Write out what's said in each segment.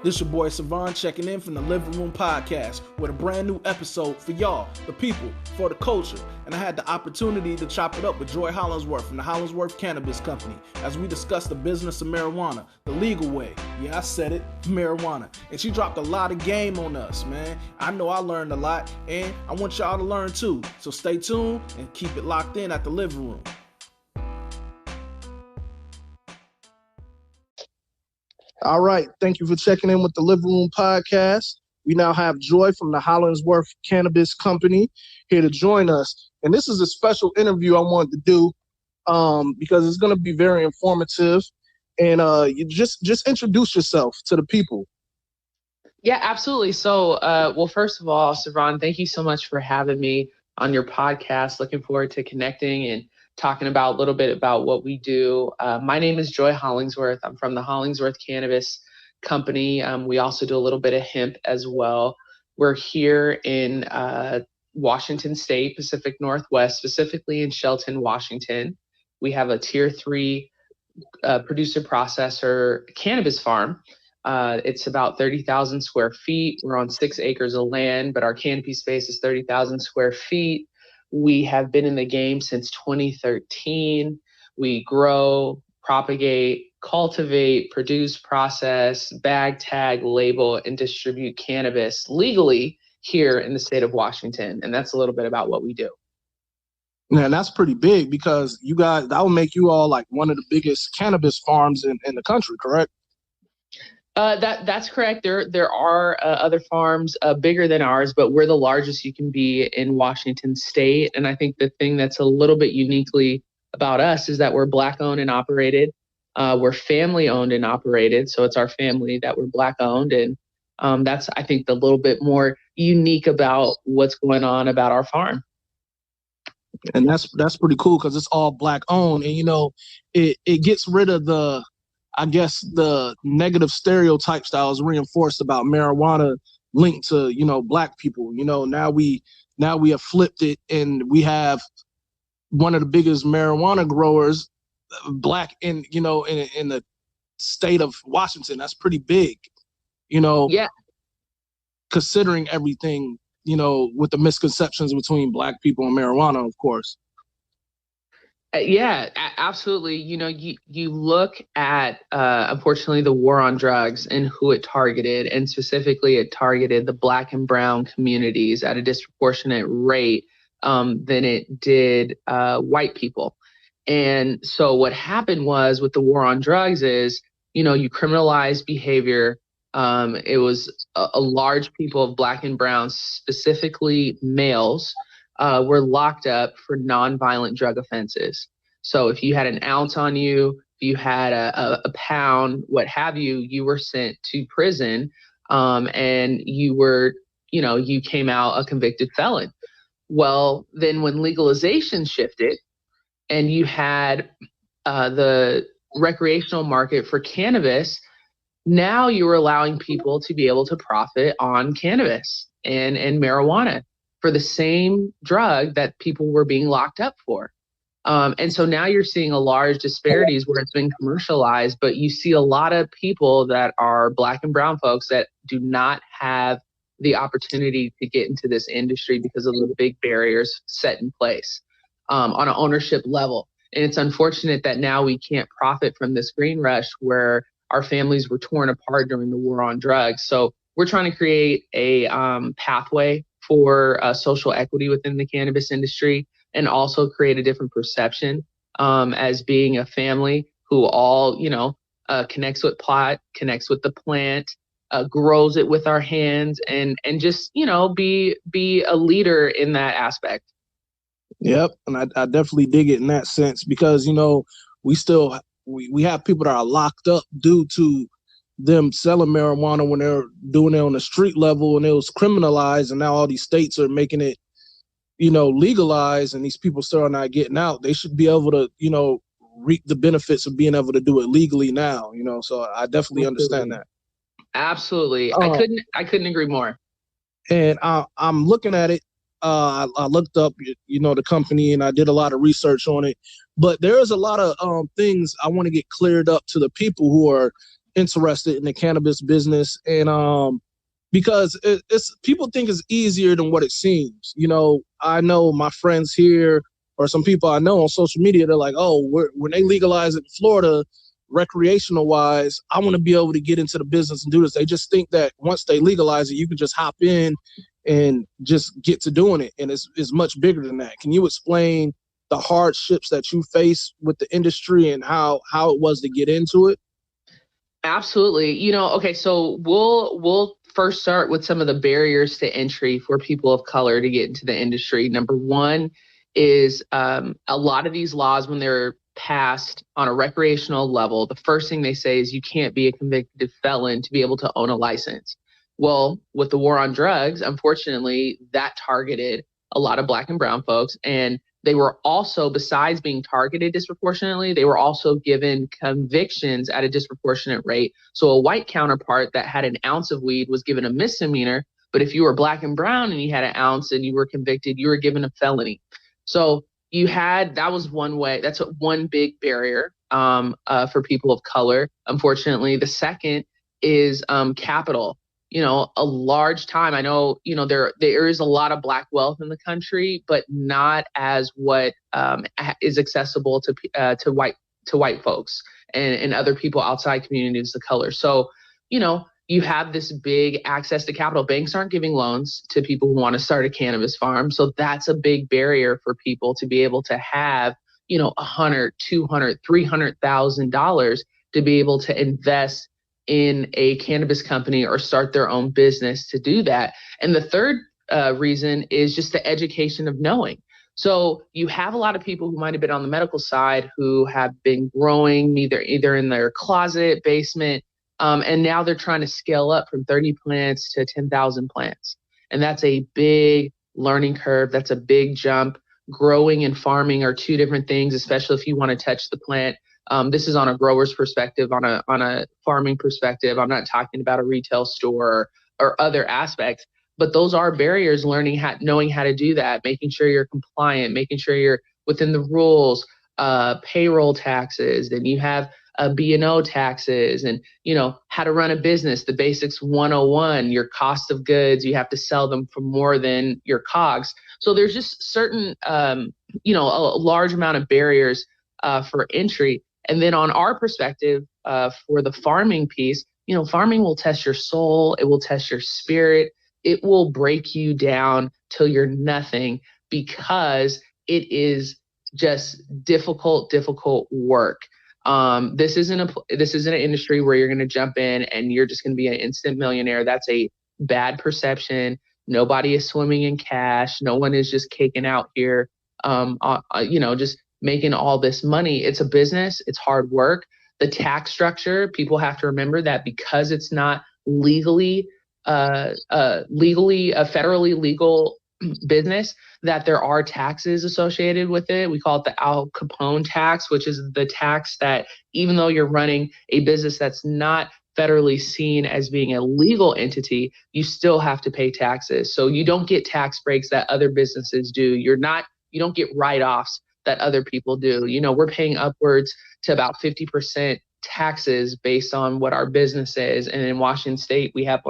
This your boy Savon checking in from the Livin Room Podcast with a brand new episode for y'all, the people, for the culture. And I had the opportunity to chop it up with Joy Hollingsworth from the Hollingsworth Cannabis Company as we discuss the business of marijuana, the legal way. Yeah, I said it, marijuana. And she dropped a lot of game on us, man. I know I learned a lot, and I want y'all to learn too. So stay tuned and keep it locked in at the Livin Room. All right. Thank you for checking in with the Livin Room Podcast. We now have Joy from the Hollingsworth Cannabis Company here to join us. And this is a special interview I wanted to do because it's going to be very informative. And you just introduce yourself to the people. Yeah, absolutely. So, well, first of all, Savon, thank you so much for having me on your podcast. Looking forward to connecting and talking about a little bit about what we do. My name is Joy Hollingsworth. I'm from the Hollingsworth Cannabis Company. We also do a little bit of hemp as well. We're here in Washington State, Pacific Northwest, specifically in Shelton, Washington. We have a tier 3 producer processor cannabis farm. It's about 30,000 square feet. We're on 6 acres of land, but our canopy space is 30,000 square feet. We have been in the game since 2013. We grow, propagate, cultivate, produce, process, bag, tag, label, and distribute cannabis legally here in the state of Washington. And that's a little bit about what we do. Man, that's pretty big because you guys, that would make you all like one of the biggest cannabis farms in the country, correct? That's correct. There are other farms bigger than ours, but we're the largest you can be in Washington State. And I think the thing that's a little bit uniquely about us is that we're Black owned and operated. We're family owned and operated. So it's our family that we're Black owned. And that's, I think, the little bit more unique about what's going on about our farm. And that's pretty cool because it's all Black owned. And, you know, it gets rid of the negative stereotypes that was reinforced about marijuana linked to, you know, Black people. You know, now we have flipped it and we have one of the biggest marijuana growers, Black in the state of Washington. That's pretty big, you know. Yeah. Considering everything, you know, with the misconceptions between Black people and marijuana, of course. Yeah, absolutely. You know, you look at, unfortunately, the war on drugs and who it targeted, and specifically it targeted the Black and brown communities at a disproportionate rate than it did white people. And so what happened was with the war on drugs is, you know, you criminalized behavior. It was a large people of Black and brown, specifically males, were locked up for nonviolent drug offenses. So if you had an ounce on you, if you had a pound, what have you, you were sent to prison, and you were, you know, you came out a convicted felon. Well, then when legalization shifted and you had the recreational market for cannabis, now you were allowing people to be able to profit on cannabis and marijuana for the same drug that people were being locked up for. And so now you're seeing a large disparities where it's been commercialized, but you see a lot of people that are Black and brown folks that do not have the opportunity to get into this industry because of the big barriers set in place on an ownership level. And it's unfortunate that now we can't profit from this green rush where our families were torn apart during the war on drugs. So we're trying to create a pathway for social equity within the cannabis industry, and also create a different perception as being a family who all, you know, connects with pot, connects with the plant, grows it with our hands, and just, you know, be a leader in that aspect. Yep, and I definitely dig it in that sense because, you know, we have people that are locked up due to them selling marijuana when they're doing it on the street level, and it was criminalized, and now all these states are making it, you know, legalized, and these people still are not getting out. They should be able to, you know, reap the benefits of being able to do it legally now, you know. So I definitely understand that. Absolutely. I couldn't agree more. And I'm looking at it. I looked up, you know, the company, and I did a lot of research on it. But there's a lot of things I want to get cleared up to the people who are interested in the cannabis business. And because it's people think it's easier than what it seems. You know, I know my friends here or some people I know on social media, they're like, oh, when they legalize it in Florida, recreational wise, I want to be able to get into the business and do this. They just think that once they legalize it, you can just hop in and just get to doing it. And it's much bigger than that. Can you explain the hardships that you face with the industry and how it was to get into it? Absolutely. You know, okay, so we'll first start with some of the barriers to entry for people of color to get into the industry. Number one is a lot of these laws, when they're passed on a recreational level, the first thing they say is you can't be a convicted felon to be able to own a license. Well, with the war on drugs, unfortunately, that targeted a lot of Black and brown folks. And they were also, besides being targeted disproportionately, they were also given convictions at a disproportionate rate. So a white counterpart that had an ounce of weed was given a misdemeanor. But if you were Black and brown and you had an ounce and you were convicted, you were given a felony. So that was one way. That's one big barrier for people of color. Unfortunately, the second is capital. You know, a large time. I know, you know, there is a lot of Black wealth in the country, but not as what is accessible to white folks and other people outside communities of color. So, you know, you have this big access to capital. Banks aren't giving loans to people who want to start a cannabis farm. So that's a big barrier for people to be able to have, you know, $100,000, $200,000, $300,000 to be able to invest in a cannabis company or start their own business to do that. And the third reason is just the education of knowing. So you have a lot of people who might have been on the medical side who have been growing either in their closet, basement, and now they're trying to scale up from 30 plants to 10,000 plants. And that's a big learning curve. That's a big jump. Growing and farming are two different things, especially if you want to touch the plant. This is on a grower's perspective, on a farming perspective. I'm not talking about a retail store or other aspects, but those are barriers, knowing how to do that, making sure you're compliant, making sure you're within the rules, payroll taxes, then you have B&O taxes, and, you know, how to run a business, the basics 101, your cost of goods, you have to sell them for more than your COGS. So there's just certain, you know, a large amount of barriers for entry. And then on our perspective, for the farming piece, you know, farming will test your soul. It will test your spirit. It will break you down till you're nothing, because it is just difficult work. This isn't an industry where you're going to jump in and you're just going to be an instant millionaire. That's a bad perception. Nobody is swimming in cash. No one is just caking out here, you know, just making all this money. It's a business. It's hard work. The tax structure, people have to remember that because it's not legally a federally legal business, that there are taxes associated with it. We call it the Al Capone tax, which is the tax that even though you're running a business that's not federally seen as being a legal entity, you still have to pay taxes. So you don't get tax breaks that other businesses do. You don't get write-offs that other people do. You know, we're paying upwards to about 50% taxes based on what our business is. And in Washington State, we have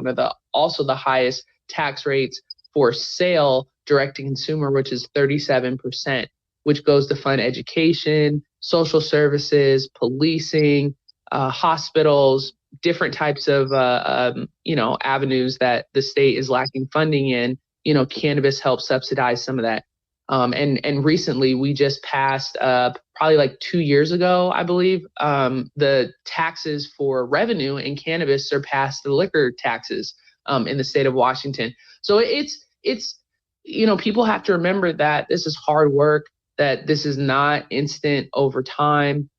also the highest tax rates for sale direct to consumer, which is 37%, which goes to fund education, social services, policing, hospitals, different types of, you know, avenues that the state is lacking funding in. You know, cannabis helps subsidize some of that. And recently we just passed, probably like 2 years ago, I believe, the taxes for revenue in cannabis surpassed the liquor taxes in the state of Washington. So it's, you know, people have to remember that this is hard work, that this is not instant over time.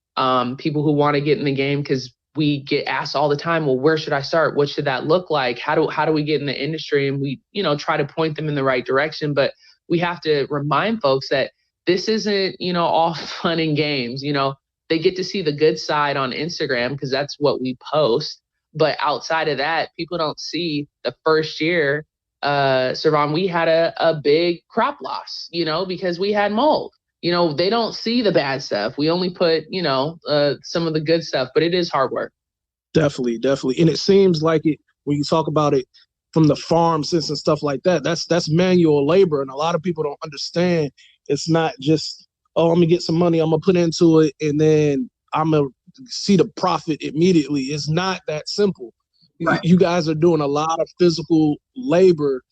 People who want to get in the game, because we get asked all the time, well, where should I start? What should that look like? How do we get in the industry? And we, you know, try to point them in the right direction. But we have to remind folks that this isn't, you know, all fun and games. You know, they get to see the good side on Instagram because that's what we post. But outside of that, people don't see the first year, Servan, we had a big crop loss, you know, because we had mold. You know, they don't see the bad stuff. We only put, you know, some of the good stuff, but it is hard work. Definitely, definitely. And it seems like it when you talk about it from the farm sense and stuff like that, that's manual labor. And a lot of people don't understand it's not just, oh, I'm gonna get some money, I'm gonna put into it, and then I'm gonna see the profit immediately. It's not that simple. Right. You guys are doing a lot of physical labor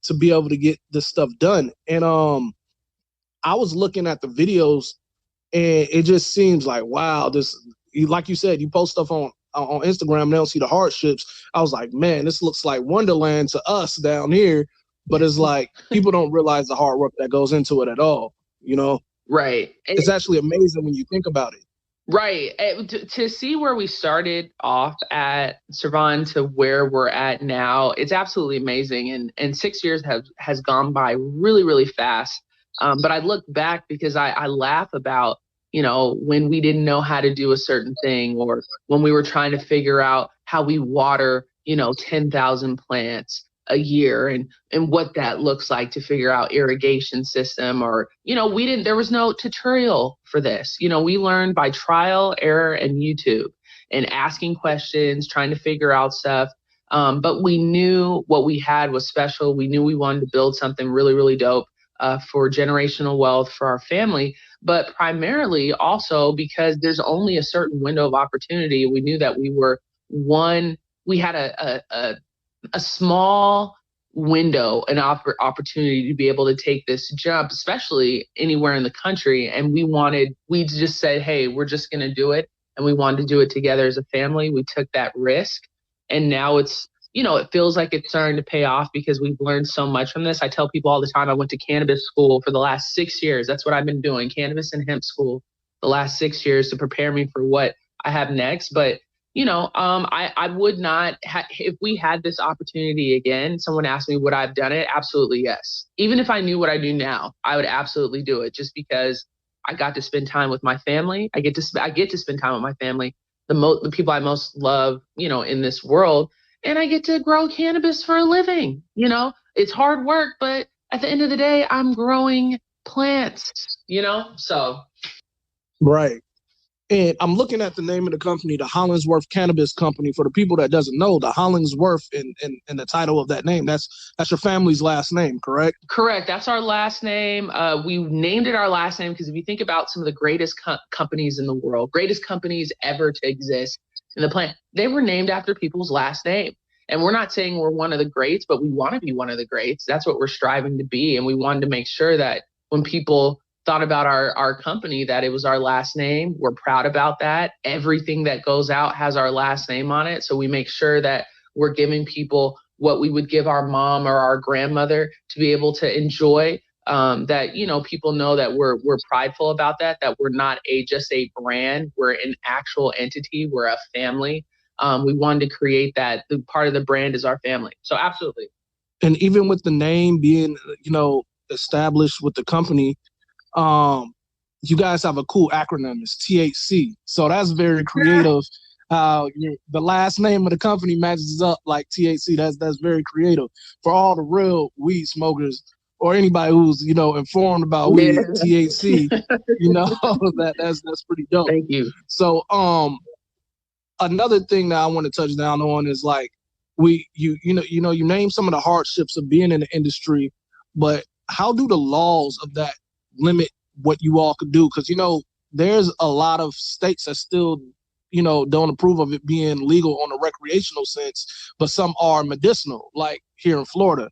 to be able to get this stuff done. And I was looking at the videos and it just seems like, wow, this, like you said, you post stuff on Instagram, they don't see the hardships. I was like, man, this looks like Wonderland to us down here, but it's like people don't realize the hard work that goes into it at all. You know, Right. it's actually amazing when you think about it. Right. To see where we started off at, Servan, to where we're at now, it's absolutely amazing. And 6 years has gone by really, really fast. But I look back because I laugh about, when we didn't know how to do a certain thing, or when we were trying to figure out how we water, 10,000 plants a year, and what that looks like to figure out irrigation system, or, there was no tutorial for this. We learned by trial, error, and YouTube, and asking questions, trying to figure out stuff. But we knew what we had was special. We knew we wanted to build something really, really dope for generational wealth for our family, but primarily also because there's only a certain window of opportunity. We knew that we had a small window, an opportunity to be able to take this jump, especially anywhere in the country. And we just said, hey, we're just going to do it. And we wanted to do it together as a family. We took that risk. And now it's, it feels like it's starting to pay off because we've learned so much from this. I tell people all the time, I went to cannabis school for the last 6 years. That's what I've been doing, cannabis and hemp school, the last 6 years to prepare me for what I have next. But I would not, if we had this opportunity again, someone asked me would I have done it? Absolutely, yes. Even if I knew what I do now, I would absolutely do it, just because I got to spend time with my family. I get to spend time with my family, the people I most love, in this world, and I get to grow cannabis for a living. It's hard work, but at the end of the day, I'm growing plants. So. Right. And I'm looking at the name of the company, the Hollingsworth Cannabis Company. For the people that doesn't know, the Hollingsworth in the title of that name, that's your family's last name, correct? Correct. That's our last name. We named it our last name because if you think about some of the greatest companies in the world, greatest companies ever to exist in the planet, they were named after people's last name. And we're not saying we're one of the greats, but we want to be one of the greats. That's what we're striving to be. And we wanted to make sure that when people thought about our company, that it was our last name. We're proud about that. Everything that goes out has our last name on it. So we make sure that we're giving people what we would give our mom or our grandmother to be able to enjoy, that, people know that we're prideful about that we're not just a brand. We're an actual entity. We're a family. We wanted to create that. The part of the brand is our family. So absolutely. And even with the name being, established with the company, you guys have a cool acronym. It's THC. So that's very creative. The last name of the company matches up like THC. That's very creative for all the real weed smokers or anybody who's informed about weed. THC. That's pretty dope. Thank you. So another thing that I want to touch down on is like you name some of the hardships of being in the industry, but how do the laws of that limit what you all could do? Because there's a lot of states that still don't approve of it being legal on a recreational sense, but some are medicinal, like here in Florida.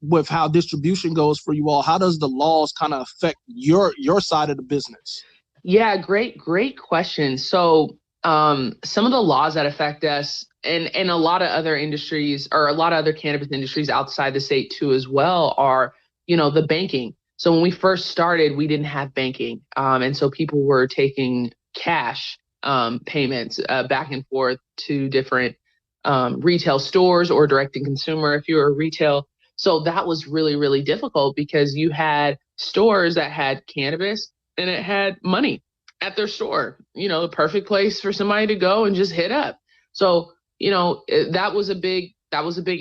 With how distribution goes for you all, how does the laws kind of affect your side of the business? Yeah, great question. So some of the laws that affect us and a lot of other industries, or a lot of other cannabis industries outside the state too as well, are the banking. So when we first started, we didn't have banking. And so people were taking cash payments back and forth to different retail stores or direct to consumer if you were retail. So that was really, really difficult because you had stores that had cannabis and it had money at their store, the perfect place for somebody to go and just hit up. So, that was a big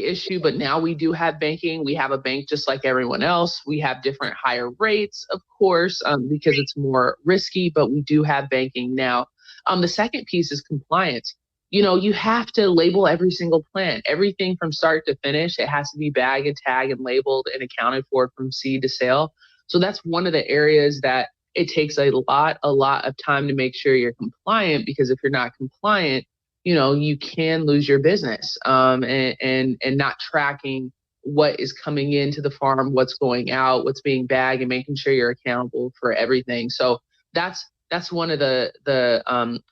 issue, but now we do have banking. We have a bank just like everyone else. We have different higher rates, of course, because it's more risky, but we do have banking now. The second piece is compliance. you have to label every single plant, everything from start to finish. It has to be bag and tag and labeled and accounted for from seed to sale. So that's one of the areas that it takes a lot of time to make sure you're compliant, because if you're not compliant, you can lose your business, and not tracking what is coming into the farm, what's going out, what's being bagged, and making sure you're accountable for everything. So that's one of the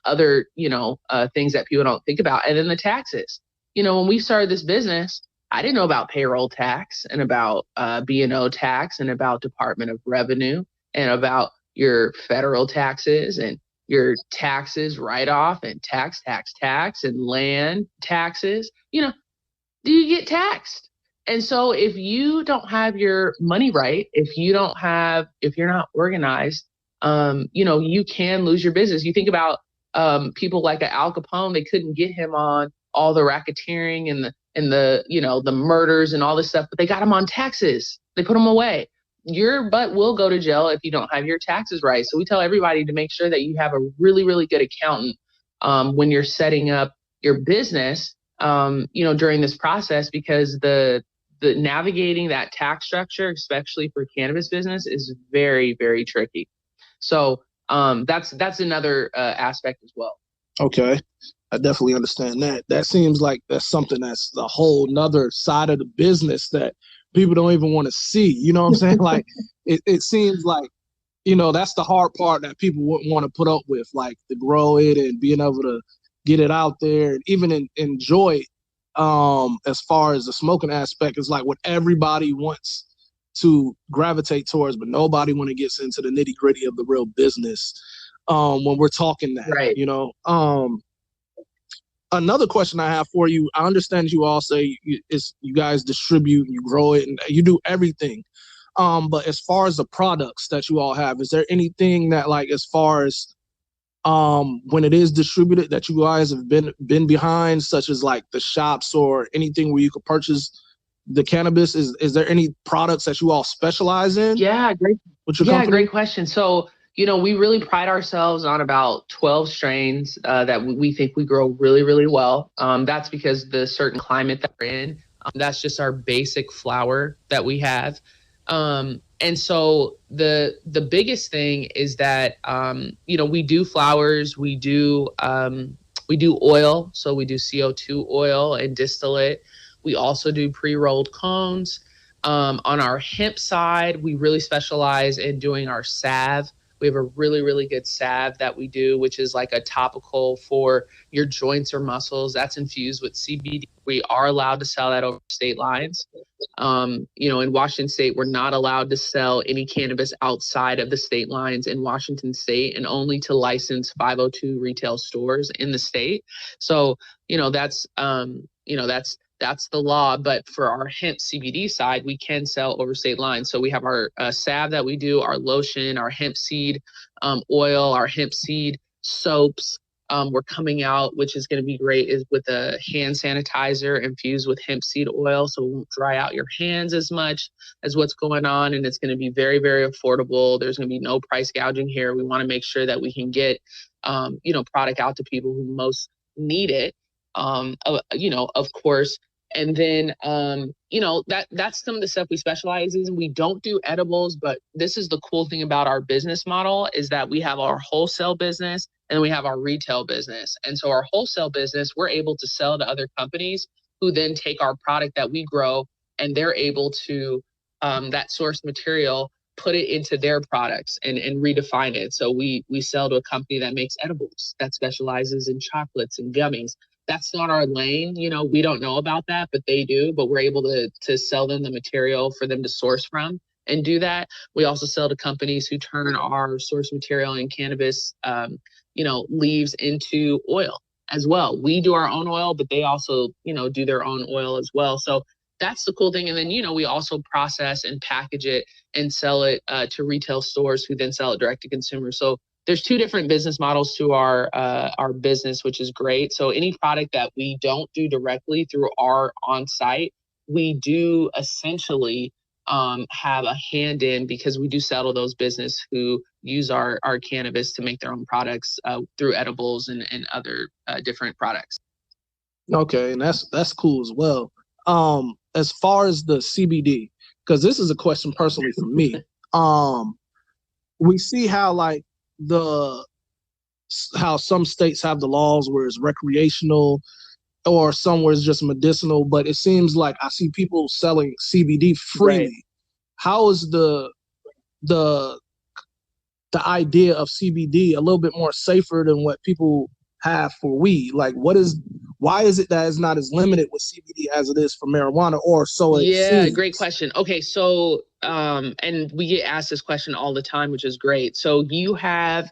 other things that people don't think about. And then the taxes. When we started this business, I didn't know about payroll tax and about B&O tax and about Department of Revenue and about your federal taxes and your taxes write-off and tax and land taxes. Do you get taxed? And so if you don't have your money right, if you're not organized, you can lose your business. You think about people like Al Capone. They couldn't get him on all the racketeering and the murders and all this stuff, but they got him on taxes. They put him away. Your butt will go to jail if you don't have your taxes right. So we tell everybody to make sure that you have a really, really good accountant when you're setting up your business, during this process, because the navigating that tax structure, especially for cannabis business, is very, very tricky. So that's another aspect as well. Okay. I definitely understand that. That seems like that's something that's the whole nother side of the business that people don't even want to see. You know what I'm saying? Like it seems like, that's the hard part that people wouldn't want to put up with, like to grow it and being able to get it out there and even enjoy it. As far as the smoking aspect, is like what everybody wants to gravitate towards, but nobody when it gets into the nitty gritty of the real business. When we're talking that, right. Another question I have for you, I understand you all say you guys distribute, you grow it, and you do everything. But as far as the products that you all have, is there anything that, like, as far as when it is distributed, that you guys have been behind, such as like the shops or anything where you could purchase the cannabis? Is there any products that you all specialize in? Yeah, great. With your company? Great question. So, we really pride ourselves on about 12 strains that we think we grow really, really well. That's because the certain climate that we're in, that's just our basic flower that we have. And so the biggest thing is that, we do flowers, we do oil. So we do CO2 oil and distillate. We also do pre-rolled cones. On our hemp side, we really specialize in doing our salve. We have a really, really good salve that we do, which is like a topical for your joints or muscles. That's infused with CBD. We are allowed to sell that over state lines. In Washington State, we're not allowed to sell any cannabis outside of the state lines in Washington State, and only to licensed 502 retail stores in the state. So, that's the law. But for our hemp CBD side, we can sell over state lines. So we have our salve that we do, our lotion, our hemp seed oil, our hemp seed soaps. We're coming out, which is going to be great, is with a hand sanitizer infused with hemp seed oil, so it won't dry out your hands as much as what's going on. And it's going to be very, very affordable. There's going to be no price gouging here. We want to make sure that we can get, product out to people who most need it. Of course. And then, that's some of the stuff we specialize in. We don't do edibles, but this is the cool thing about our business model, is that we have our wholesale business and we have our retail business. And so our wholesale business, we're able to sell to other companies who then take our product that we grow, and they're able to, that source material, put it into their products and redefine it. So we sell to a company that makes edibles, that specializes in chocolates and gummies. That's not our lane. We don't know about that, but they do. But we're able to sell them the material for them to source from and do that. We also sell to companies who turn our source material in cannabis, leaves into oil as well. We do our own oil, but they also, do their own oil as well. So that's the cool thing. And then, we also process and package it and sell it to retail stores, who then sell it direct to consumers. So there's two different business models to our business, which is great. So any product that we don't do directly through our on-site, we do essentially have a hand in, because we do sell to those business who use our cannabis to make their own products through edibles and other different products. Okay, and that's cool as well. As far as the CBD, because this is a question personally for me. Um, we see how like the how some states have the laws where it's recreational or somewhere it's just medicinal, but it seems like I see people selling CBD Right. freely. How is the the idea of CBD a little bit more safer than what people have for weed? Like, why is it that it's not as limited with CBD as it is for marijuana, or so it Yeah, great seems? question. Okay, so and we get asked this question all the time, which is great. So you have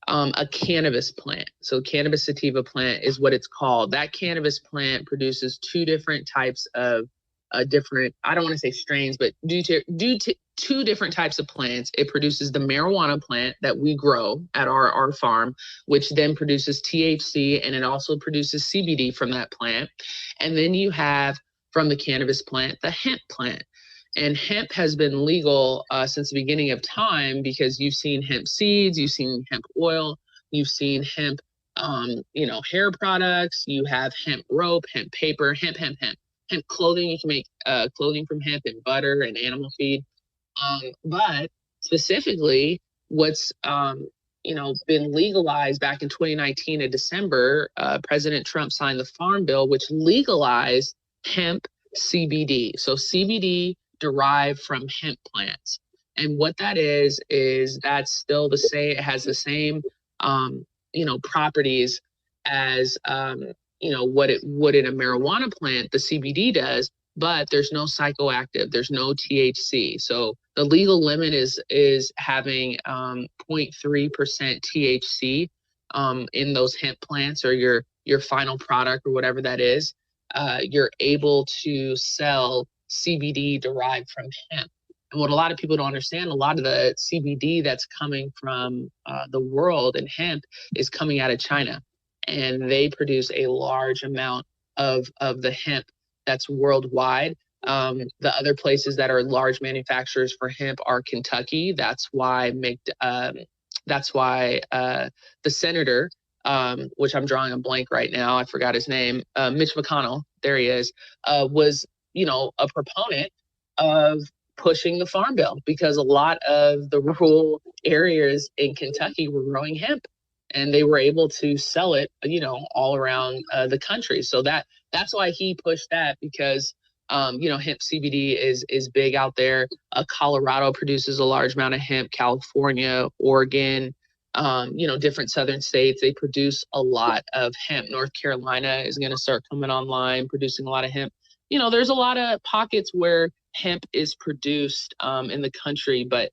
a cannabis plant. So cannabis sativa plant is what it's called. That cannabis plant produces two different types of different, I don't want to say strains, but due to two different types of plants, it produces the marijuana plant that we grow at our farm, which then produces THC, and it also produces CBD from that plant. And then you have from the cannabis plant, the hemp plant. And hemp has been legal since the beginning of time because you've seen hemp seeds, you've seen hemp oil, you've seen hemp, hair products. You have hemp rope, hemp paper, hemp clothing. You can make clothing from hemp and butter and animal feed. But specifically, what's been legalized back in 2019 in December, President Trump signed the Farm Bill, which legalized hemp CBD. So CBD derived from hemp plants. And what that is that's still the same, it has the same, properties as, what it would in a marijuana plant, the CBD does, but there's no psychoactive, there's no THC. So the legal limit is having 0.3% THC in those hemp plants or your final product or whatever that is. You're able to sell CBD derived from hemp. And what a lot of people don't understand, a lot of the CBD that's coming from the world and hemp is coming out of China. And they produce a large amount of the hemp that's worldwide. The other places that are large manufacturers for hemp are Kentucky. That's why the senator, which I'm drawing a blank right now, I forgot his name, Mitch McConnell, there he is, was a proponent of pushing the farm bill because a lot of the rural areas in Kentucky were growing hemp and they were able to sell it, all around the country. So that's why he pushed that because hemp CBD is big out there. Colorado produces a large amount of hemp. California, Oregon, different southern states, they produce a lot of hemp. North Carolina is going to start coming online, producing a lot of hemp. There's a lot of pockets where hemp is produced in the country, but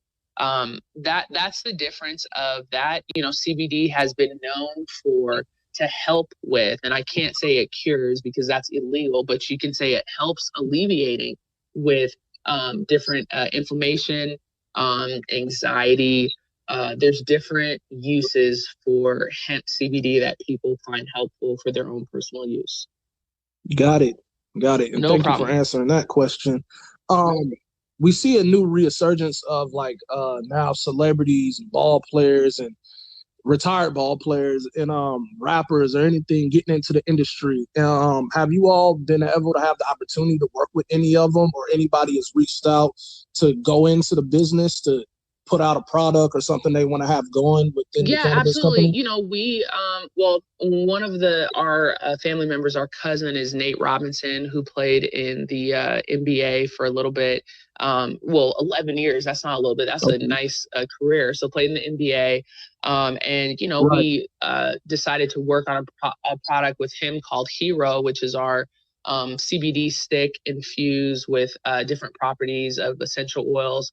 that's the difference of that. CBD has been known to help with, and I can't say it cures because that's illegal, but you can say it helps alleviating with different inflammation, anxiety. There's different uses for hemp CBD that people find helpful for their own personal use. Got it. And No thank problem. you for answering that question. We see a new resurgence of like now celebrities and ball players and retired ball players and rappers or anything getting into the industry. Have you all been able to have the opportunity to work with any of them, or anybody has reached out to go into the business to put out a product or something they want to have going within the cannabis absolutely. company? We one of our family members, our cousin, is Nate Robinson, who played in the NBA for a little bit. 11 years. That's not a little bit. That's a nice career. So played in the NBA. And Right. we decided to work on a product with him called Hero, which is our CBD stick infused with different properties of essential oils.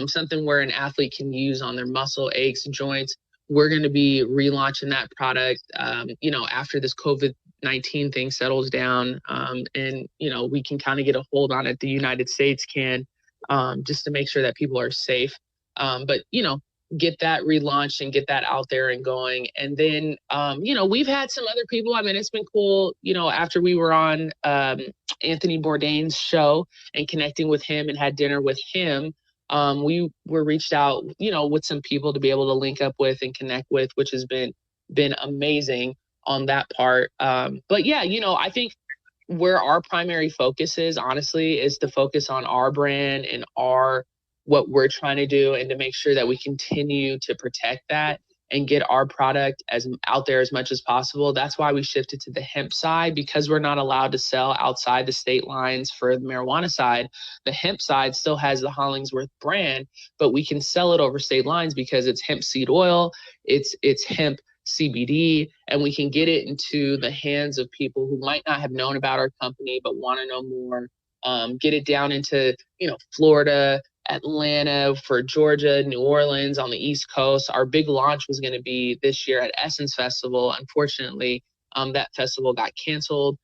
Something where an athlete can use on their muscle aches, joints. We're going to be relaunching that product, after this COVID-19 thing settles down, and we can kind of get a hold on it. The United States can, just to make sure that people are safe. But get that relaunched and get that out there and going. And then, we've had some other people. I mean, it's been cool, after we were on Anthony Bourdain's show and connecting with him and had dinner with him. We were reached out, with some people to be able to link up with and connect with, which has been amazing on that part. But yeah, I think where our primary focus is, honestly, is to focus on our brand and what we're trying to do, and to make sure that we continue to protect that and get our product as out there as much as possible. That's why we shifted to the hemp side, because we're not allowed to sell outside the state lines for the marijuana side. The hemp side still has the Hollingsworth brand, but we can sell it over state lines because it's hemp seed oil, it's hemp CBD, and we can get it into the hands of people who might not have known about our company but want to know more. Get it down into, Florida, Atlanta, for Georgia, New Orleans, on the East Coast. Our big launch was going to be this year at Essence Festival. Unfortunately, that festival got canceled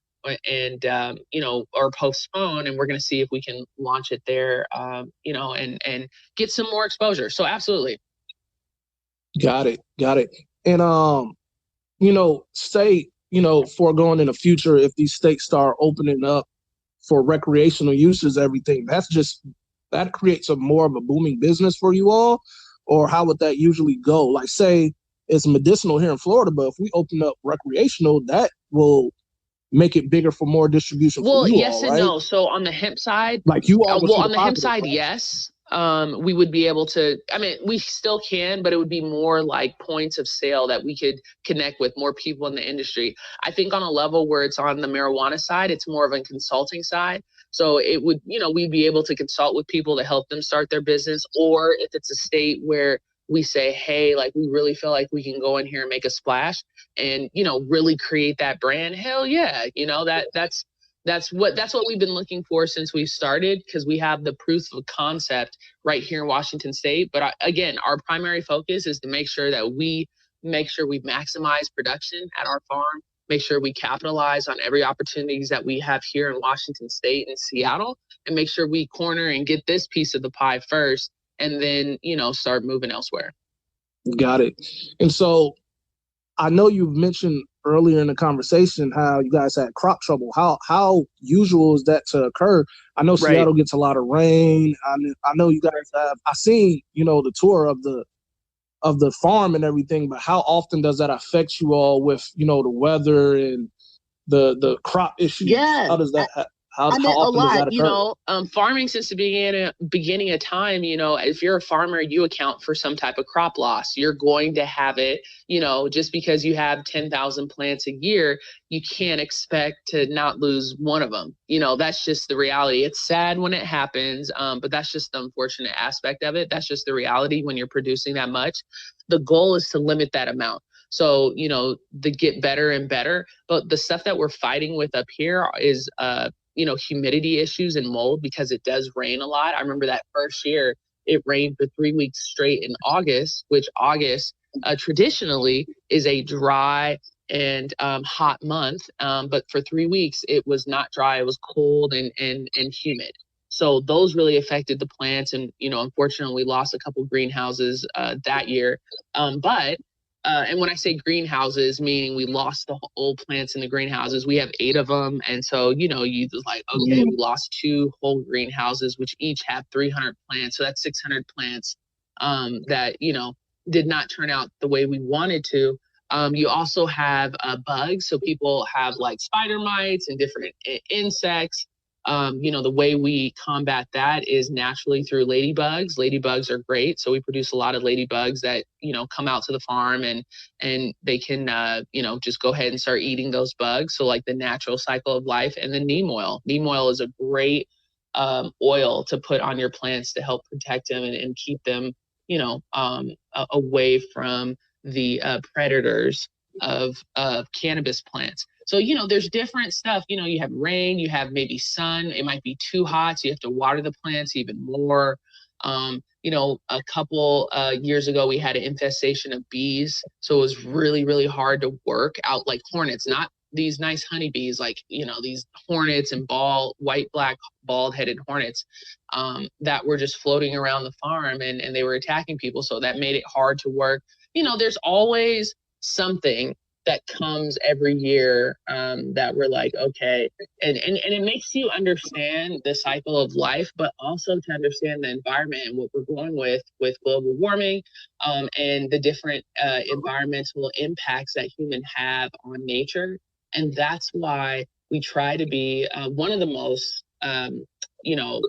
and or postponed, and we're going to see if we can launch it there, and get some more exposure. So absolutely. Got it. And say, for going in the future, if these states start opening up for recreational uses, everything, that creates more of a booming business for you all? Or how would that usually go? Like, say it's medicinal here in Florida, but if we open up recreational, that will make it bigger for more distribution for you yes all, and right? no. So on the hemp side, like you all on the hemp side, yes. We would be able to, we still can, but it would be more like points of sale that we could connect with more people in the industry. I think on a level where it's on the marijuana side, it's more of a consulting side. So it would, we'd be able to consult with people to help them start their business. Or if it's a state where we say, hey, like, we really feel like we can go in here and make a splash and, really create that brand. Hell yeah. That's what we've been looking for since we started, because we have the proof of concept right here in Washington State. But again, our primary focus is to make sure we maximize production at our farm, make sure we capitalize on every opportunities that we have here in Washington State and Seattle, and make sure we corner and get this piece of the pie first, and then, start moving elsewhere. Got it. And so I know you've mentioned earlier in the conversation how you guys had crop trouble. How usual is that to occur? I know Seattle gets a lot of rain. I know you guys have. I seen the tour of the farm and everything, but how often does that affect you all with the weather and the crop issues? Yeah. How does that happen? How often a lot, does that occur? Farming since the beginning of time, if you're a farmer, you account for some type of crop loss. You're going to have it, just because you have 10,000 plants a year, you can't expect to not lose one of them. That's just the reality. It's sad when it happens, but that's just the unfortunate aspect of it. That's just the reality when you're producing that much. The goal is to limit that amount. So, to get better and better. But the stuff that we're fighting with up here is, humidity issues and mold, because it does rain a lot. I remember that first year it rained for 3 weeks straight in August, which August traditionally is a dry and hot month. But for 3 weeks, it was not dry. It was cold and humid. So those really affected the plants. And, unfortunately, we lost a couple of greenhouses that year. And when I say greenhouses, meaning we lost the whole plants in the greenhouses, we have 8 of them. And so, you just like, okay, we lost 2 whole greenhouses, which each have 300 plants. So that's 600 plants that, did not turn out the way we wanted to. You also have bugs. So people have like spider mites and different insects. The way we combat that is naturally through ladybugs. Ladybugs are great. So we produce a lot of ladybugs that, come out to the farm and they can, just go ahead and start eating those bugs. So like the natural cycle of life. And then neem oil. Neem oil is a great oil to put on your plants to help protect them and keep them, away from the predators of cannabis plants. So, there's different stuff, you have rain, you have maybe sun, it might be too hot, so you have to water the plants even more. A couple years ago, we had an infestation of bees. So it was really, really hard to work out, like hornets, not these nice honeybees, like, these hornets and white, black, bald-headed hornets that were just floating around the farm and they were attacking people. So that made it hard to work. There's always something that comes every year that we're like, okay. And it makes you understand the cycle of life, but also to understand the environment and what we're going with global warming and the different environmental impacts that humans have on nature. And that's why we try to be one of the most, you know,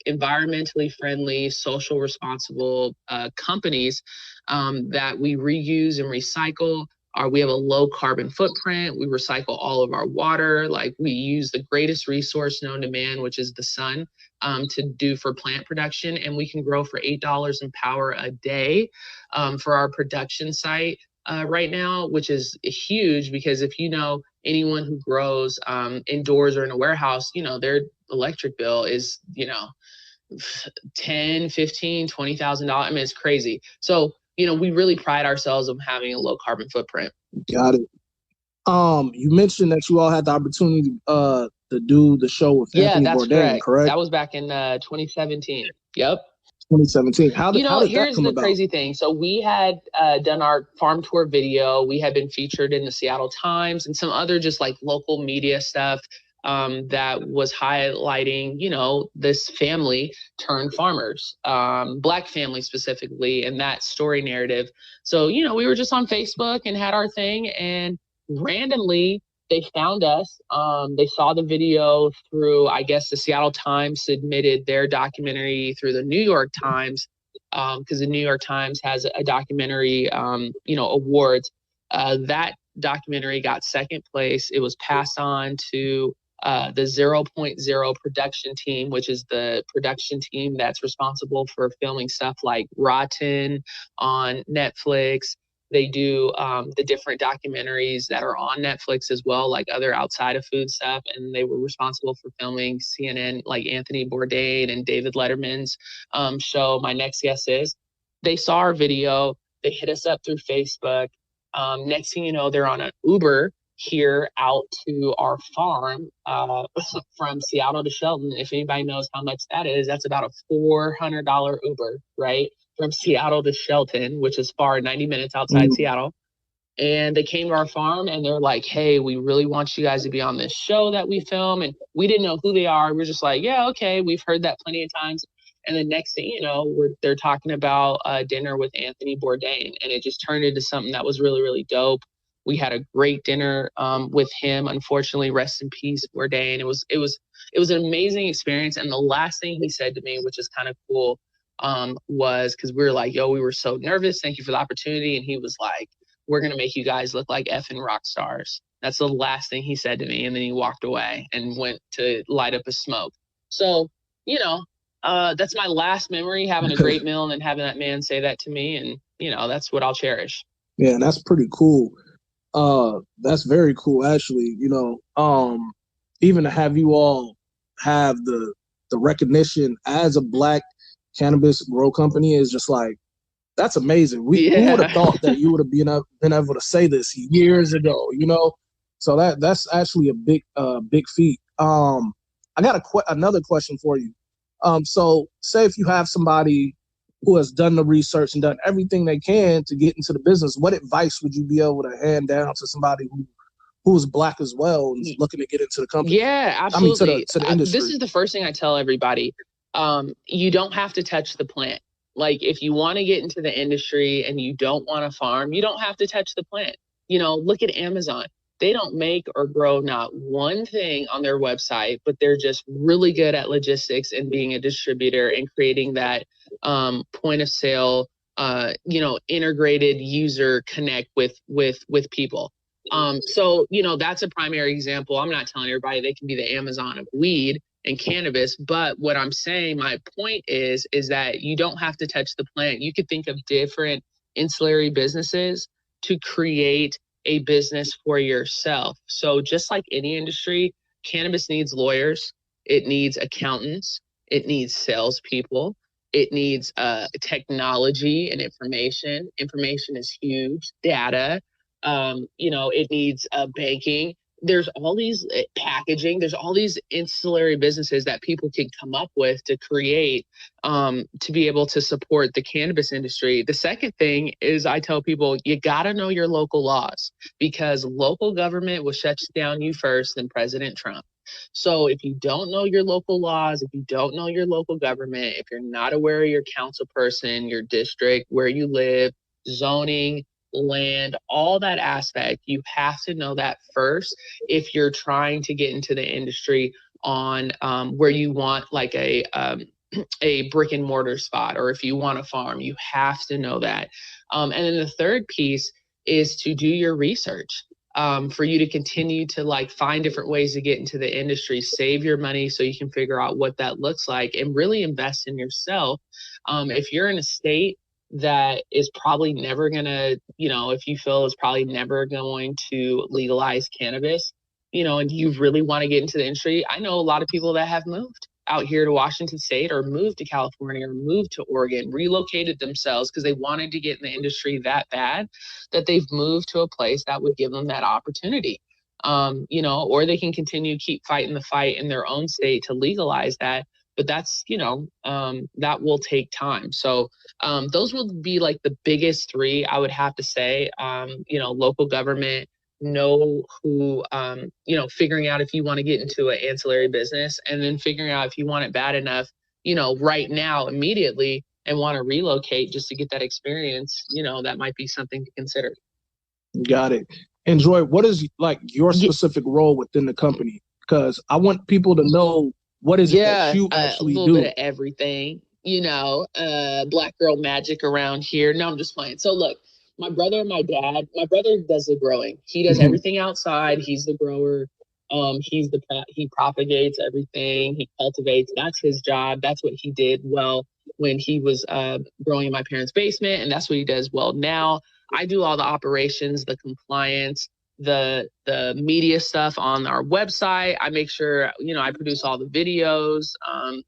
environmentally friendly, social responsible companies that we reuse and recycle. We have a low carbon footprint. We recycle all of our water. Like, we use the greatest resource known to man, which is the sun, to do for plant production. And we can grow for $8 in power a day for our production site right now, which is huge, because if you know anyone who grows indoors or in a warehouse, you know, their electric bill is, you know, $10, $15, $20,000. I mean, it's crazy. So, you know, we really pride ourselves on having a low carbon footprint. Got it. You mentioned that you all had the opportunity to do the show with Anthony Bourdain, correct? That was back in 2017. Yep. 2017. How did that come about? Here's the crazy thing. So we had done our farm tour video. We had been featured in the Seattle Times and some other just like local media stuff that was highlighting, you know, this family turned farmers, Black family specifically, and that story narrative. So, you know, we were just on Facebook and had our thing, and randomly they found us. They saw the video through, I guess, the Seattle Times submitted their documentary through the New York Times, because the New York Times has a documentary, you know, awards. That documentary got second place. It was passed on to the 0.0 production team, which is the production team that's responsible for filming stuff like Rotten on Netflix. They do the different documentaries that are on Netflix as well, like other outside of food stuff. And they were responsible for filming CNN, like Anthony Bourdain and David Letterman's show, My Next Guest Is. They saw our video. They hit us up through Facebook. Next thing you know, they're on an Uber here out to our farm from Seattle to Shelton. If anybody knows how much that is, that's about a $400 Uber, right? From Seattle to Shelton, which is far, 90 minutes outside Seattle. And they came to our farm and they're like, hey, we really want you guys to be on this show that we film. And we didn't know who they are. We're just like, yeah, okay, we've heard that plenty of times. And the next thing you know, they're talking about dinner with Anthony Bourdain. And it just turned into something that was really, really dope. We had a great dinner with him. Unfortunately, rest in peace, Bourdain. It was an amazing experience. And the last thing he said to me, which is kind of cool, was, because we were like, yo, we were so nervous. Thank you for the opportunity. And he was like, we're going to make you guys look like effing rock stars. That's the last thing he said to me. And then he walked away and went to light up a smoke. So, you know, that's my last memory, having a great meal and then having that man say that to me. And, you know, that's what I'll cherish. Yeah, that's pretty cool. That's very cool, actually. You know, even to have you all have the recognition as a Black cannabis grow company is just like, that's amazing. We would have thought that you would have been able to say this years ago, you know? So that's actually a big feat. I got another question for you. So say if you have somebody who has done the research and done everything they can to get into the business, what advice would you be able to hand down to somebody who is Black as well and is looking to get into the company? Yeah, absolutely. I mean, to the industry. This is the first thing I tell everybody. You don't have to touch the plant. Like, if you want to get into the industry and you don't want to farm, you don't have to touch the plant. You know, look at Amazon. They don't make or grow not one thing on their website, but they're just really good at logistics and being a distributor and creating that point of sale, you know, integrated user connect with people. So, you know, that's a primary example. I'm not telling everybody they can be the Amazon of weed and cannabis, but what I'm saying, my point is that you don't have to touch the plant. You could think of different ancillary businesses to create a business for yourself. So just like any industry, cannabis needs lawyers, it needs accountants, it needs salespeople, it needs technology and information. Information is huge. Data, you know, it needs banking. There's all these packaging. There's all these ancillary businesses that people can come up with to create to be able to support the cannabis industry. The second thing is, I tell people, you got to know your local laws, because local government will shut down you first, then President Trump. So if you don't know your local laws, if you don't know your local government, if you're not aware of your council person, your district, where you live, zoning, land, all that aspect. You have to know that first if you're trying to get into the industry on where you want like a brick and mortar spot, or if you want a farm, you have to know that. And then the third piece is to do your research. For you to continue to like find different ways to get into the industry, save your money so you can figure out what that looks like, and really invest in yourself. If you're in a state that is probably never gonna, if you feel is probably never going to legalize cannabis, and you really want to get into the industry, I know a lot of people that have moved out here to Washington State, or moved to California, or moved to Oregon, relocated themselves because they wanted to get in the industry that bad that they've moved to a place that would give them that opportunity. Or they can continue keep fighting the fight in their own state to legalize that. But that's, that will take time. So those will be like the biggest three, I would have to say. Local government, know who, figuring out if you want to get into an ancillary business, and then figuring out if you want it bad enough, right now, immediately, and want to relocate just to get that experience, that might be something to consider. Got it. And Joy, what is like your specific role within the company? Because I want people to know what is it that you actually do. A little bit of everything, black girl magic around here. No, I'm just playing. So look, my brother and my dad, my brother does the growing. He does everything outside. He's the grower. He propagates everything. He cultivates. That's his job. That's what he did well when he was growing in my parents' basement. And that's what he does well now. I do all the operations, the compliance, the media stuff on our website. I make sure, I produce all the videos, all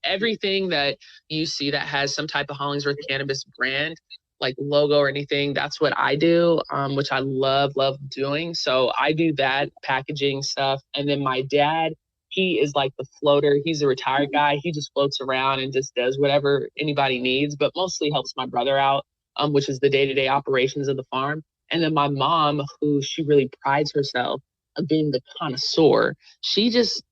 everything that you see that has some type of Hollingsworth cannabis brand, like logo or anything. That's what I do, which I love doing. So I do that packaging stuff. And then my dad, he is like the floater. He's a retired guy. He just floats around and just does whatever anybody needs, but mostly helps my brother out, which is the day-to-day operations of the farm. And then my mom, who she really prides herself of being the connoisseur, she just,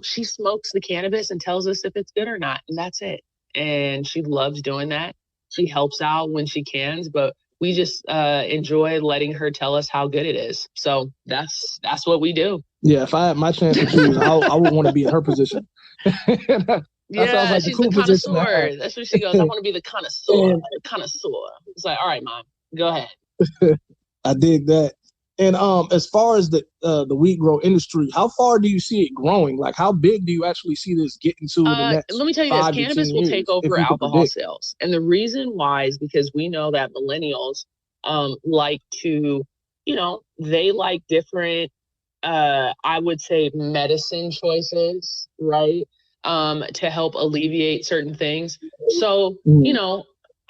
she smokes the cannabis and tells us if it's good or not. And that's it. And she loves doing that. She helps out when she can, but we just enjoy letting her tell us how good it is. So that's what we do. Yeah, if I had my chance to choose, I would want to be in her position. Yeah, like she's the connoisseur. That's what she goes. I want to be the connoisseur. It's like, all right, Mom, go ahead. I dig that. And as far as the weed grow industry, how far do you see it growing? Like, how big do you actually see this getting to in the next? Let me tell you this: cannabis will take over alcohol sales, and the reason why is because we know that millennials like to, they like different, I would say, medicine choices, right? To help alleviate certain things. So,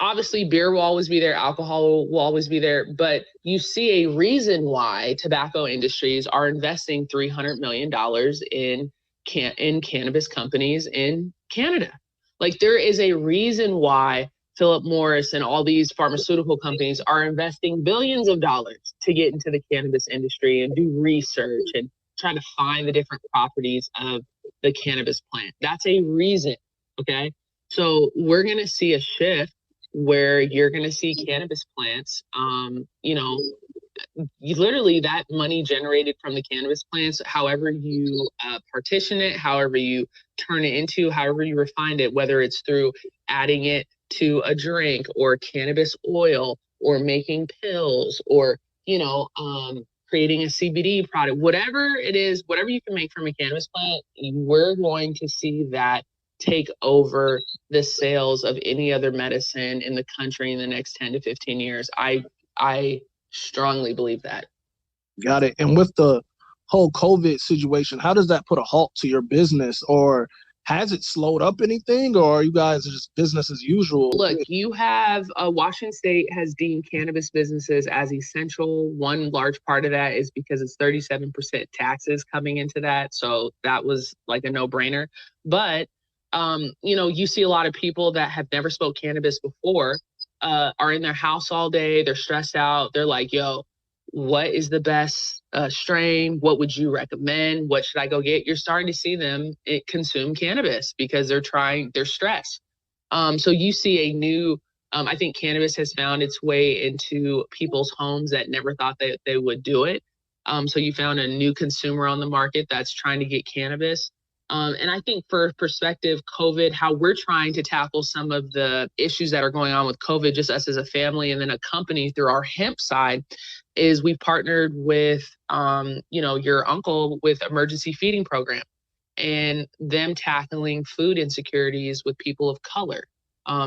obviously beer will always be there, alcohol will always be there, but you see a reason why tobacco industries are investing $300 million in cannabis companies in Canada. Like, there is a reason why Philip Morris and all these pharmaceutical companies are investing billions of dollars to get into the cannabis industry and do research and try to find the different properties of the cannabis plant. That's a reason. Okay. So we're going to see a shift where you're going to see cannabis plants, literally that money generated from the cannabis plants, however you partition it, however you turn it into, however you refine it, whether it's through adding it to a drink or cannabis oil or making pills or, creating a CBD product, whatever it is, whatever you can make from a cannabis plant, we're going to see that take over the sales of any other medicine in the country in the next 10 to 15 years. I strongly believe that. Got it. And with the whole COVID situation, how does that put a halt to your business, or has it slowed up anything, or are you guys just business as usual? Look, you have Washington State has deemed cannabis businesses as essential. One large part of that is because it's 37% taxes coming into that. So that was like a no-brainer. But, you see a lot of people that have never smoked cannabis before are in their house all day. They're stressed out. They're like, yo, what is the best strain? What would you recommend? What should I go get? You're starting to see them consume cannabis because they're stressed. So you see a new I think cannabis has found its way into people's homes that never thought that they would do it. So you found a new consumer on the market that's trying to get cannabis. And I think for perspective, COVID, how we're trying to tackle some of the issues that are going on with COVID, just us as a family and then a company through our hemp side, is we partnered with, your uncle with emergency feeding program and them tackling food insecurities with people of color,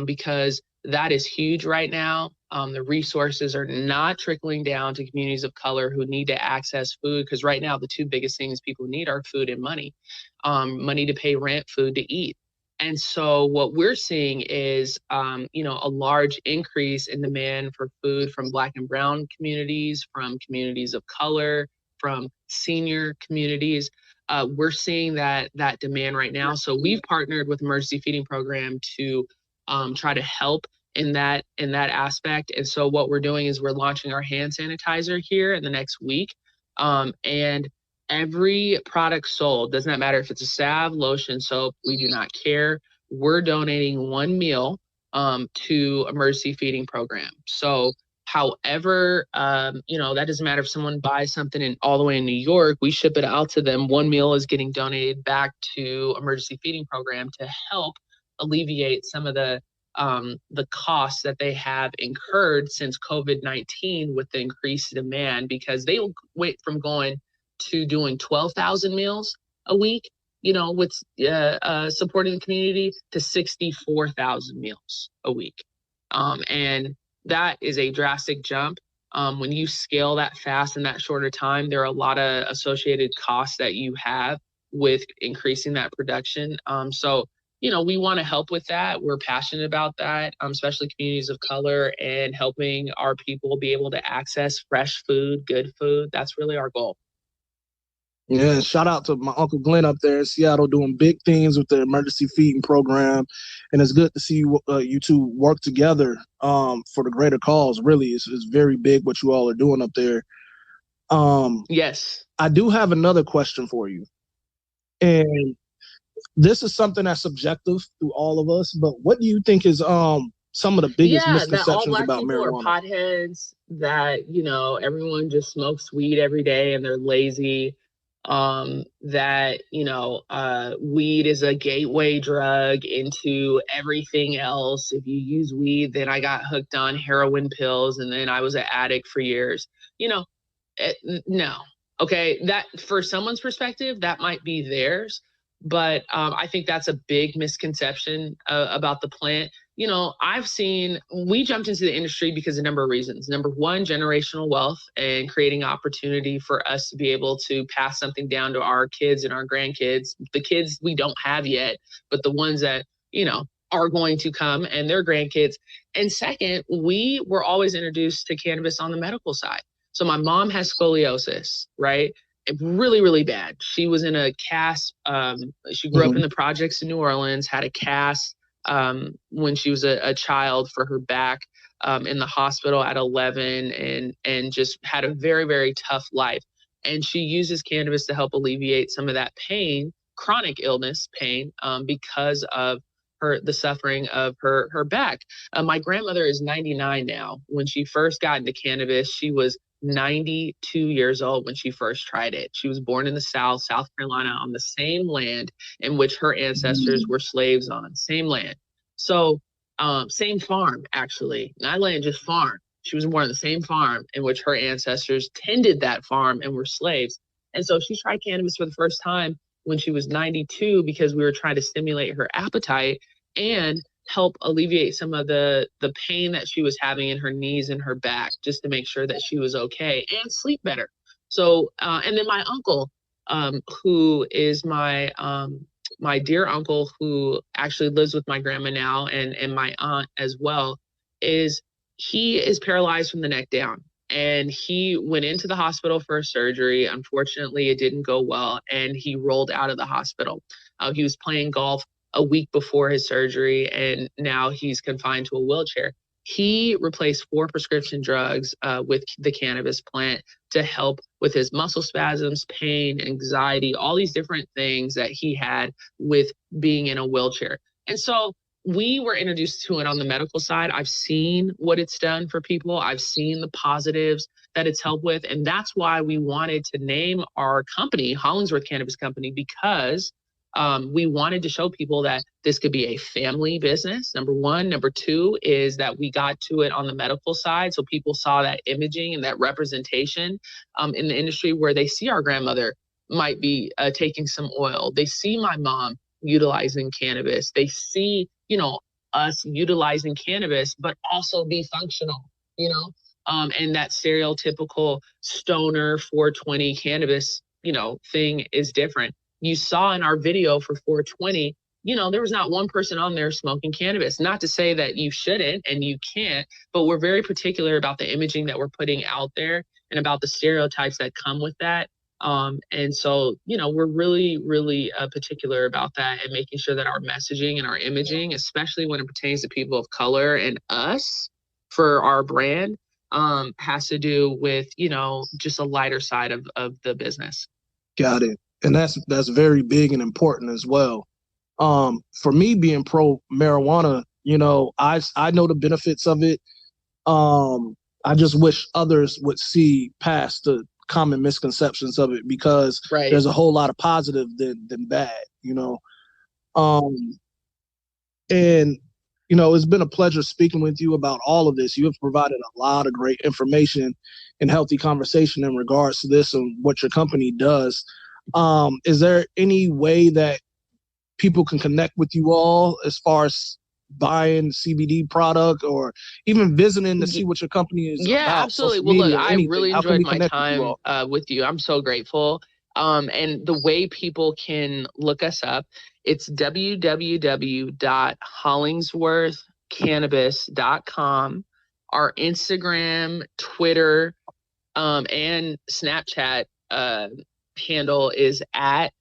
because that is huge right now. The resources are not trickling down to communities of color who need to access food, because right now the two biggest things people need are food and money, money to pay rent, food to eat. And so what we're seeing is, a large increase in demand for food from Black and Brown communities, from communities of color, from senior communities. We're seeing that demand right now. So we've partnered with Emergency Feeding Program to try to help in that aspect. And so what we're doing is we're launching our hand sanitizer here in the next week. And every product sold, does not matter if it's a salve, lotion, soap, we do not care. We're donating one meal to Emergency Feeding Program. So however, that doesn't matter if someone buys something all the way in New York, we ship it out to them. One meal is getting donated back to Emergency Feeding Program to help alleviate some of the costs that they have incurred since COVID-19 with the increased demand, because they went from going to doing 12,000 meals a week, with supporting the community, to 64,000 meals a week. And that is a drastic jump. When you scale that fast in that shorter time, there are a lot of associated costs that you have with increasing that production. So we want to help with that. We're passionate about that, especially communities of color, and helping our people be able to access fresh food, good food. That's really our goal. Yeah, shout out to my Uncle Glenn up there in Seattle doing big things with the emergency feeding program. And it's good to see you two work together for the greater cause. Really, it's very big what you all are doing up there. Yes. I do have another question for you. And this is something that's subjective to all of us, but what do you think is some of the biggest misconceptions that all Black about people marijuana? are potheads, that everyone just smokes weed every day and they're lazy, that weed is a gateway drug into everything else. If you use weed, then I got hooked on heroin pills and then I was an addict for years. No. Okay, that for someone's perspective, that might be theirs, but I think that's a big misconception about the plant. We jumped into the industry because of a number of reasons. Number one, generational wealth and creating opportunity for us to be able to pass something down to our kids and our grandkids, the kids we don't have yet, but the ones that, are going to come, and their grandkids. And second, we were always introduced to cannabis on the medical side. So my mom has scoliosis, right? Really, really bad. She was in a cast. She grew up in the projects in New Orleans, had a cast when she was a child for her back, in the hospital at 11, and just had a very, very tough life. And she uses cannabis to help alleviate some of that pain, chronic illness pain, because of the suffering of her back. My grandmother is 99 now. When she first got into cannabis, she was 92 years old when she first tried it. She was born in the South Carolina, on the same land in which her ancestors were slaves on, same land. So same farm, actually, not land, just farm. She was born on the same farm in which her ancestors tended that farm and were slaves. And so she tried cannabis for the first time when she was 92, because we were trying to stimulate her appetite and help alleviate some of the pain that she was having in her knees and her back, just to make sure that she was okay and sleep better. So, and then my uncle, who is my dear uncle, who actually lives with my grandma now, and my aunt as well, he is paralyzed from the neck down. And he went into the hospital for a surgery. Unfortunately, it didn't go well, and he rolled out of the hospital. He was playing golf a week before his surgery, and now he's confined to a wheelchair. He replaced 4 prescription drugs with the cannabis plant to help with his muscle spasms, pain, anxiety, all these different things that he had with being in a wheelchair. And so we were introduced to it on the medical side. I've seen what it's done for people. I've seen the positives that it's helped with. And that's why we wanted to name our company Hollingsworth Cannabis Company, because we wanted to show people that this could be a family business, number one. Number two is that we got to it on the medical side. So people saw that imaging and that representation in the industry, where they see our grandmother might be taking some oil. They see my mom utilizing cannabis. They see, us utilizing cannabis, but also be functional, and that stereotypical stoner 420 cannabis, thing is different. You saw in our video for 420, there was not one person on there smoking cannabis. Not to say that you shouldn't and you can't, but we're very particular about the imaging that we're putting out there and about the stereotypes that come with that. And so, we're really, really particular about that, and making sure that our messaging and our imaging, especially when it pertains to people of color and us for our brand, has to do with, just a lighter side of the business. Got it. And that's very big and important as well. For me, being pro marijuana, I know the benefits of it. I just wish others would see past the common misconceptions of it, because there's a whole lot of positive than bad, and it's been a pleasure speaking with you about all of this. You have provided a lot of great information and healthy conversation in regards to this and what your company does. Is there any way that people can connect with you all as far as buying CBD product, or even visiting to see what your company is about? Absolutely. Well, look, I really enjoyed my time with you. I'm so grateful. And the way people can look us up, it's www.hollingsworthcannabis.com. Our Instagram, Twitter, and Snapchat handle is at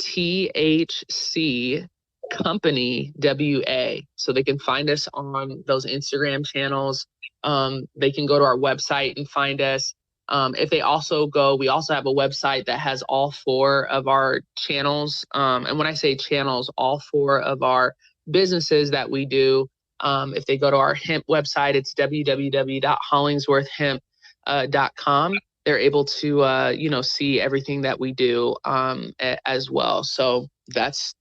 THC Company WA. So they can find us on those Instagram channels. They can go to our website and find us. If they also go, we also have a website that has all 4 of our channels. And when I say channels, all 4 of our businesses that we do. If they go to our hemp website, it's www.hollingsworthhemp.com. They're able to, see everything that we do as well. So that's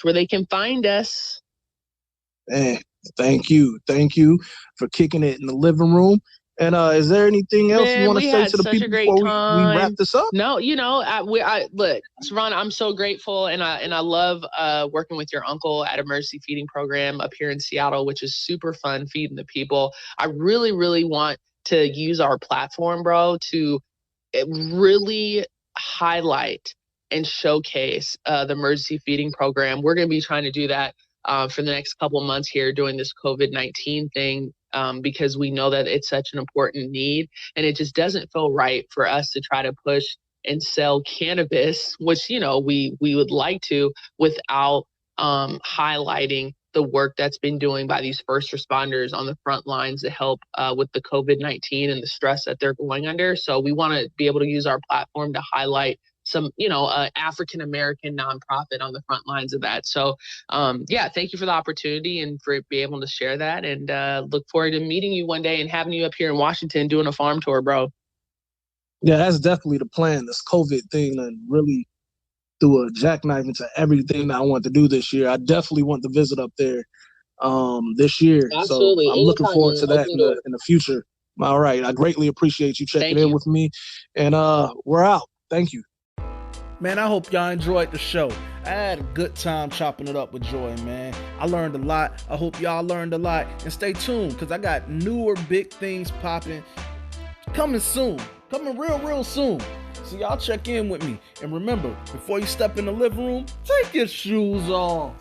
where they can find us. Man, thank you for kicking it in the living room. And is there anything else you want to say to the people before we wrap this up? No, look, Savannah, I'm so grateful, and I love working with your uncle at Emergency Feeding Program up here in Seattle, which is super fun, feeding the people. I really, really want to use our platform, bro, to really highlight and showcase the Emergency Feeding Program. We're going to be trying to do that for the next couple of months here during this COVID-19 thing, because we know that it's such an important need, and it just doesn't feel right for us to try to push and sell cannabis, which, we would like to, without highlighting the work that's been doing by these first responders on the front lines to help with the COVID-19 and the stress that they're going under. So we want to be able to use our platform to highlight some, African-American nonprofit on the front lines of that. So, thank you for the opportunity and for being able to share that, and look forward to meeting you one day and having you up here in Washington doing a farm tour, bro. Yeah, that's definitely the plan. This COVID thing and really threw a jackknife into everything that I want to do this year. I definitely want to visit up there this year. Absolutely. So I'm looking forward to that in the future. All right. I greatly appreciate you checking in with me, and we're out. Thank you. Man, I hope y'all enjoyed the show. I had a good time chopping it up with Joy, man. I learned a lot. I hope y'all learned a lot. And stay tuned, because I got newer big things popping coming soon. Coming real soon. So y'all check in with me. And remember, before you step in the living room, take your shoes off.